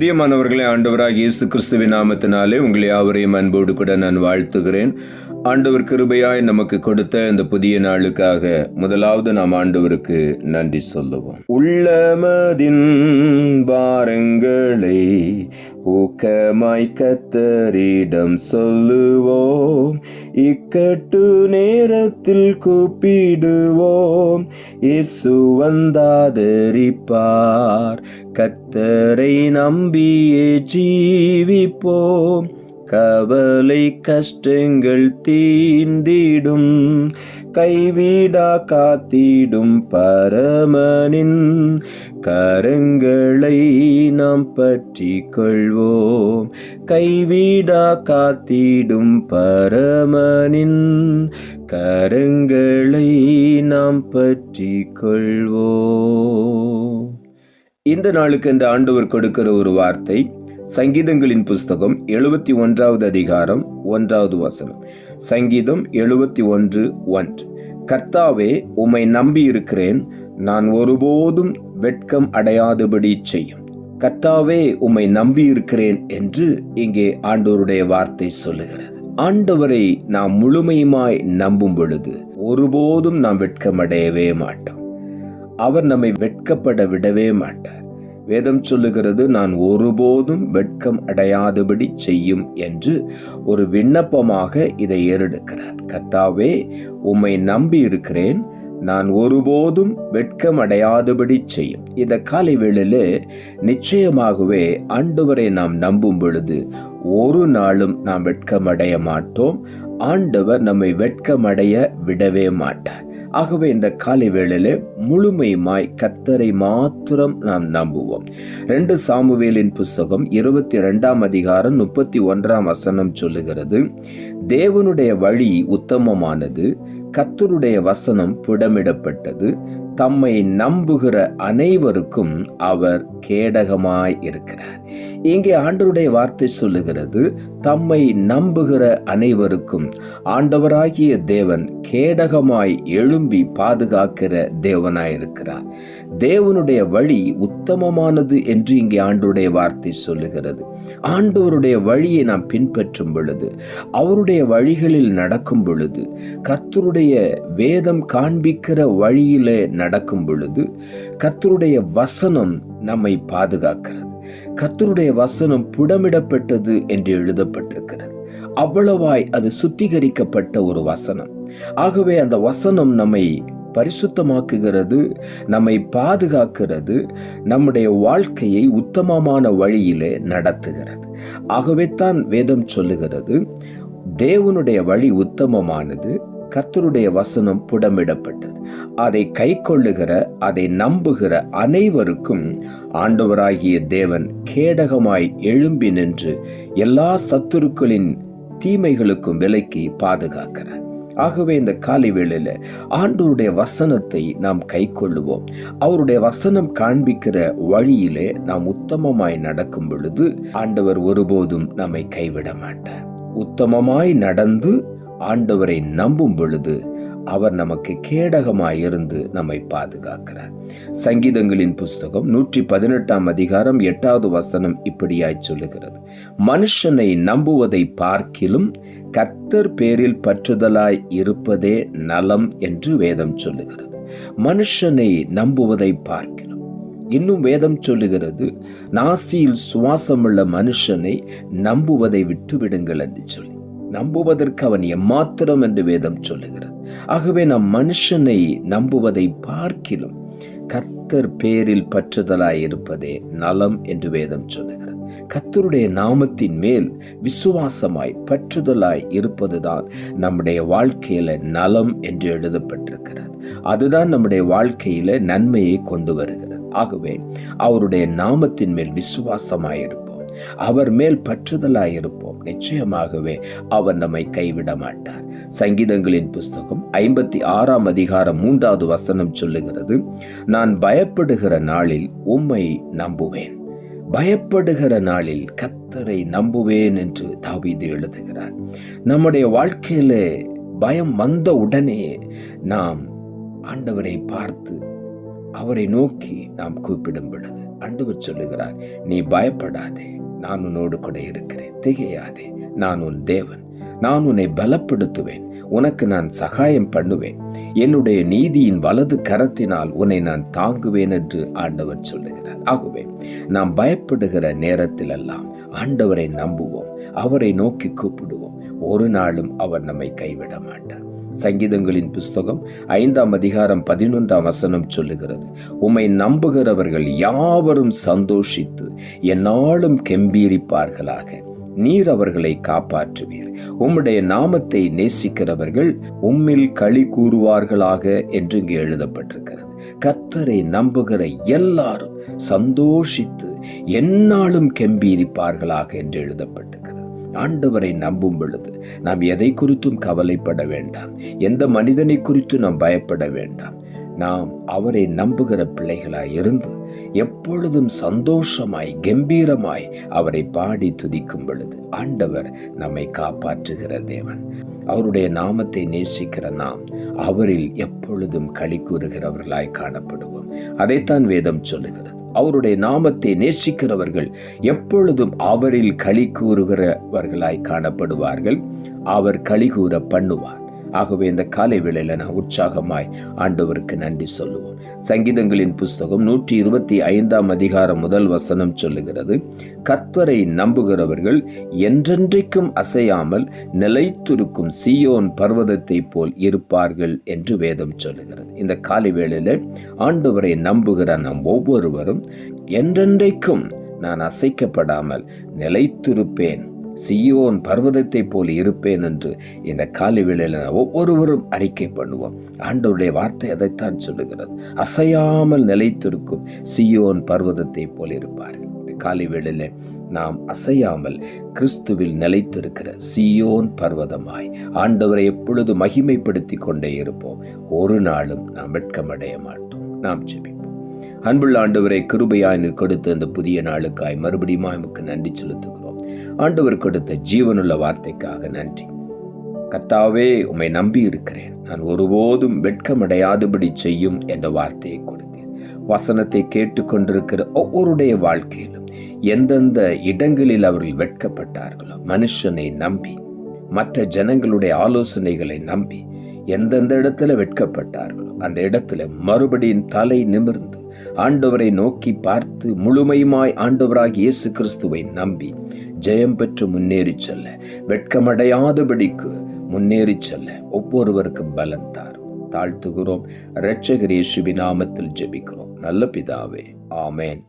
பிரியமானவர்களே, ஆண்டவராகிய இயேசு கிறிஸ்துவின் நாமத்தினாலே உங்களை யாவரையும் அன்போடு கூட நான் வாழ்த்துகிறேன். ஆண்டவர் கிருபையாய் நமக்கு கொடுத்த இந்த புதிய நாளுக்காக முதலாவது நாம் ஆண்டவருக்கு நன்றி சொல்லுவோம். உள்ளமதின் பாரங்களை ஊக்கமாய் கர்த்தரிடம் சொல்லுவோம். இக்கட்டு நேரத்தில் கூப்பிடுவோம். இயேசு வந்தாதரிப்பார். கர்த்தரை நம்பியே ஜீவிப்போம். கவலை கஷ்டங்கள் தீர்ந்திடும். கைவிடா காத்திடும் பரமனின் கரங்களை நாம் பற்றி கொள்வோம். கைவிடா காத்திடும் பரமனின் கரங்களை நாம் பற்றி கொள்வோம். இந்த நாளுக்கு இந்த ஆண்டவர் கொடுக்கிற ஒரு வார்த்தை சங்கீதங்களின் புஸ்தகம் 71வது அதிகாரம் 1வது வசனம். சங்கீதம் 71:1. கர்த்தாவே, உம்மை நம்பி இருக்கிறேன், நான் ஒருபோதும் வெட்கம் அடையாதபடி செய்யும். கர்த்தாவே, உம்மை நம்பி இருக்கிறேன் என்று இங்கே ஆண்டவருடைய வார்த்தை சொல்லுகிறது. ஆண்டவரை நாம் முழுமையுமாய் நம்பும் பொழுது ஒருபோதும் நாம் வெட்கமடையவே மாட்டோம். அவர் நம்மை வெட்கப்பட விடவே மாட்டார். வேதம் சொல்லுகிறது, நான் ஒருபோதும் வெட்கம் அடையாதபடி செய்யும் என்று ஒரு விண்ணப்பமாக இதை ஏறெடுக்கிறார். கர்த்தாவே, உம்மை நம்பி இருக்கிறேன், நான் ஒருபோதும் வெட்கம் அடையாதபடி செய்யும். இந்த காலை வேளையில நிச்சயமாகவே ஆண்டவரை நாம் நம்பும் பொழுது ஒரு நாளும் நாம் வெட்கமடைய மாட்டோம். ஆண்டவர் நம்மை வெட்கமடைய விடவே மாட்டார். ஆகவே இந்த காலை வேளையில முழுமையுமாய் கர்த்தரை மாத்திரம் நாம் நம்புவோம். 2 சாமுவேலின் புஸ்தகம் 22ஆம் அதிகாரம் 31ஆம் வசனம் சொல்லுகிறது, தேவனுடைய வழி உத்தமமானது, கர்த்தருடைய வசனம் புடமிடப்பட்டது, தம்மை நம்புகிற அனைவருக்கும் அவர் கேடகமாய் இருக்கிறார். இங்கே ஆண்டவருடைய வார்த்தை சொல்லுகிறது, தம்மை நம்புகிற அனைவருக்கும் ஆண்டவராகிய தேவன் கேடகமாய் எழும்பி பாதுகாக்கிற தேவனாய் இருக்கிறார். தேவனுடைய வழி உத்தமமானது என்று இங்கே ஆண்டவருடைய வார்த்தை சொல்லுகிறது. ஆண்டவருடைய வழியை நாம் பின்பற்றும் பொழுது, அவருடைய வழிகளில் நடக்கும் பொழுது, கர்த்தருடைய வேதம் காண்பிக்கிற வழியிலே நடக்கும் பொழுது, கர்த்தருடைய வசனம் நம்மை பாதுகாக்கிறது. கர்த்தருடைய வசனம் புடமிடப்பட்டது என்று எழுதப்பட்டிருக்கிறது. அவ்வளவாய் அது சுத்திகரிக்கப்பட்ட ஒரு வசனம். ஆகவே அந்த வசனம் நம்மை பரிசுத்தமாக்குகிறது, நம்மை பாதுகாக்கிறது, நம்முடைய வாழ்க்கையை உத்தமமான வழியிலே நடத்துகிறது. ஆகவே தான் வேதம் சொல்லுகிறது, தேவனுடைய வழி உத்தமமானது, கர்த்தருடைய வசனம் புடமிடப்பட்டது. அதை கை கொள்ளுகிற, அதை நம்புகிற அனைவருக்கும் ஆண்டவராகிய தேவன் கேடகமாய் எழும்பி நின்று எல்லா சத்துருக்களின் தீமைகளுக்கும் விலக்கி பாதுகாக்கிறார். ஆகவே இந்த காலை வேளையில ஆண்டவருடைய வசனத்தை நாம் கை கொள்ளுவோம். அவருடைய வசனம் காண்பிக்கிற வழியிலே நாம் உத்தமமாய் நடக்கும் பொழுது ஆண்டவர் ஒருபோதும் நம்மை கைவிட மாட்டார். உத்தமமாய் நடந்து ஆண்டவரை நம்பும் பொழுது அவர் நமக்கு கேடகமாய் இருந்து நம்மை பாதுகாக்கிறார். சங்கீதங்களின் புஸ்தகம் 118ஆம் அதிகாரம் 8வது வசனம் இப்படியாய் சொல்லுகிறது, மனுஷனை நம்புவதை பார்க்கிலும் கர்த்தர் பேரில் பற்றுதலாய் இருப்பதே நலம் என்று வேதம் சொல்லுகிறது. மனுஷனை நம்புவதை பார்க்கிலும், இன்னும் வேதம் சொல்லுகிறது, நாசியில் சுவாசமுள்ள மனுஷனை நம்புவதை விட்டுவிடுங்கள் என்று சொல்லி, நம்புவதற்கு அவன் எம்மாத்திரம் என்று வேதம் சொல்லுகிறது. ஆகவே நாம் மனுஷனை நம்புவதை பார்க்கிலும் கர்த்தர் பேரில் பற்றுதலாய் இருப்பதே நலம் என்று வேதம் சொல்லுகிறது. கர்த்தருடைய நாமத்தின் மேல் விசுவாசமாய் பற்றுதலாய் இருப்பதுதான் நம்முடைய வாழ்க்கையில நலம் என்று எழுதப்பட்டிருக்கிறது. அதுதான் நம்முடைய வாழ்க்கையில நன்மையை கொண்டு வருகிறது. ஆகவே அவருடைய நாமத்தின் மேல் விசுவாசமாய் இருப்போம், அவர் மேல் பற்றுதலாய் இருப்போம். நிச்சயமாகவே அவர் நம்மை கைவிட மாட்டார். சங்கீதங்களின் புஸ்தகம் 56ஆம் அதிகாரம் 3வது வசனம் சொல்லுகிறது, நான் பயப்படுகிற நாளில் உம்மை நம்புவேன். பயப்படுகிற நாளில் கர்த்தரை நம்புவேன் என்று தாவீது எழுதுகிறார். நம்முடைய வாழ்க்கையில பயம் வந்த உடனே நாம் ஆண்டவரை பார்த்து அவரை நோக்கி நாம் கூப்பிடும் பொழுது ஆண்டவர் சொல்லுகிறார், நீ பயப்படாதே, நான் உன்னோடு கூட இருக்கிறேன். திகையாதே, நான் உன் தேவன். நான் உன்னை பலப்படுத்துவேன். உனக்கு நான் சகாயம் பண்ணுவேன். என்னுடைய நீதியின் வலது கரத்தினால் உன்னை நான் தாங்குவேன் என்று ஆண்டவர் சொல்லுகிறார். ஆகவே நாம் பயப்படுகிற நேரத்திலெல்லாம் ஆண்டவரை நம்புவோம், அவரை நோக்கி கூப்பிடுவோம். ஒரு நாளும் அவர் நம்மை கைவிட மாட்டார். சங்கீதங்களின் புஸ்தகம் 5ஆம் அதிகாரம் 11ஆம் வசனம் சொல்லுகிறது, உம்மை நம்புகிறவர்கள் யாவரும் சந்தோஷித்து எந்நாளும் கெம்பீரிப்பார்களாக. நீர் அவர்களை காப்பாற்றுவீர். உம்முடைய நாமத்தை நேசிக்கிறவர்கள் உம்மில் களி கூறுவார்களாக என்று இங்கு எழுதப்பட்டிருக்கிறது. கர்த்தரை நம்புகிற எல்லாரும் சந்தோஷித்து எந்நாளும் கெம்பீரிப்பார்களாக என்று எழுதப்பட்டிருக்கிறது. ஆண்டவரை நம்பும் பொழுது நாம் எதை குறித்தும் கவலைப்பட வேண்டாம், எந்த மனிதனை குறித்து நாம் பயப்பட வேண்டாம். நாம் அவரை நம்புகிற பிள்ளைகளாய் இருந்து எப்பொழுதும் சந்தோஷமாய் கம்பீரமாய் அவரை பாடி துதிக்கும் பொழுது ஆண்டவர் நம்மை காப்பாற்றுகிற தேவன். அவருடைய நாமத்தை நேசிக்கிற நாம் அவரில் எப்பொழுதும் களி கூறுகிறவர்களாய் காணப்படுவோம். அதைத்தான் வேதம் சொல்லுகிறது. அவருடைய நாமத்தை நேசிக்கிறவர்கள் எப்பொழுதும் அவரில் களி கூறுகிறவர்களாய் காணப்படுவார்கள். அவர் களி கூற பண்ணுவார். ஆகவே இந்த காலை வேளையில நான் உற்சாகமாய் ஆண்டவருக்கு நன்றி சொல்லுவோம். சங்கீதங்களின் புஸ்தகம் 125ஆம் அதிகாரம் 1 வசனம் சொல்லுகிறது, கர்த்தரை நம்புகிறவர்கள் என்றென்றைக்கும் அசையாமல் நிலைத்திருக்கும் சீயோன் பர்வதத்தை போல் இருப்பார்கள் என்று வேதம் சொல்லுகிறது. இந்த காலை வேளையில ஆண்டவரை நம்புகிற நாம் ஒவ்வொருவரும் என்றென்றைக்கும் நான் அசைக்கப்படாமல் நிலைத்திருப்பேன், சீயோன் பர்வதத்தை போல் இருப்பேன் என்று இந்த காலை வேளையில ஒவ்வொருவரும் அறிக்கை பண்ணுவோம். ஆண்டவருடைய வார்த்தை அதைத்தான் சொல்லுகிறது. அசையாமல் நிலைத்திருக்கும் சீயோன் பர்வதத்தை போல் இருப்பார்கள். இந்த காலை வேளையில நாம் அசையாமல் கிறிஸ்துவில் நிலைத்திருக்கிற சீயோன் பர்வதமாய் ஆண்டவரை எப்பொழுது மகிமைப்படுத்தி கொண்டே இருப்போம். ஒரு நாளும் நாம் வெட்கமடைய மாட்டோம். நாம் ஜெபிப்போம். அன்புள்ள ஆண்டவரை, கிருபையாய் நீர் கொடுத்த இந்த புதிய நாளுக்காய் மறுபடியும் உமக்கு நன்றி செலுத்துகிறோம். ஆண்டவர் கொடுத்த ஜீவனுள்ள வார்த்தைக்காக நன்றி. கர்த்தாவே, உம்மை நம்பி இருக்கிறேன், நான் ஒருபோதும் வெட்கமடையாதபடி செய்யும் என்ற வார்த்தையை கொடுத்தேன். வசனத்தை கேட்டுக்கொண்டிருக்கிற ஒவ்வொருடைய வாழ்க்கையிலும் எந்தெந்த இடங்களில் அவர்கள் வெட்கப்பட்டார்களோ, மனுஷனை நம்பி, மற்ற ஜனங்களுடைய ஆலோசனைகளை நம்பி எந்தெந்த இடத்துல வெட்கப்பட்டார்களோ அந்த இடத்துல மறுபடியும் தலை நிமிர்ந்து ஆண்டவரை நோக்கி பார்த்து முழுமையுமாய் ஆண்டவராகிய இயேசு கிறிஸ்துவை நம்பி ஜெயம் பெற்று முன்னேறி செல்ல, வெட்கமடையாதபடிக்கு முன்னேறி செல்ல ஒவ்வொருவருக்கும் பலன் தாரும். தாழ்த்துகிறோம். இரட்சகர் இயேசுவின் நாமத்தில் ஜெபிக்கிறோம் நல்ல பிதாவே, ஆமென்.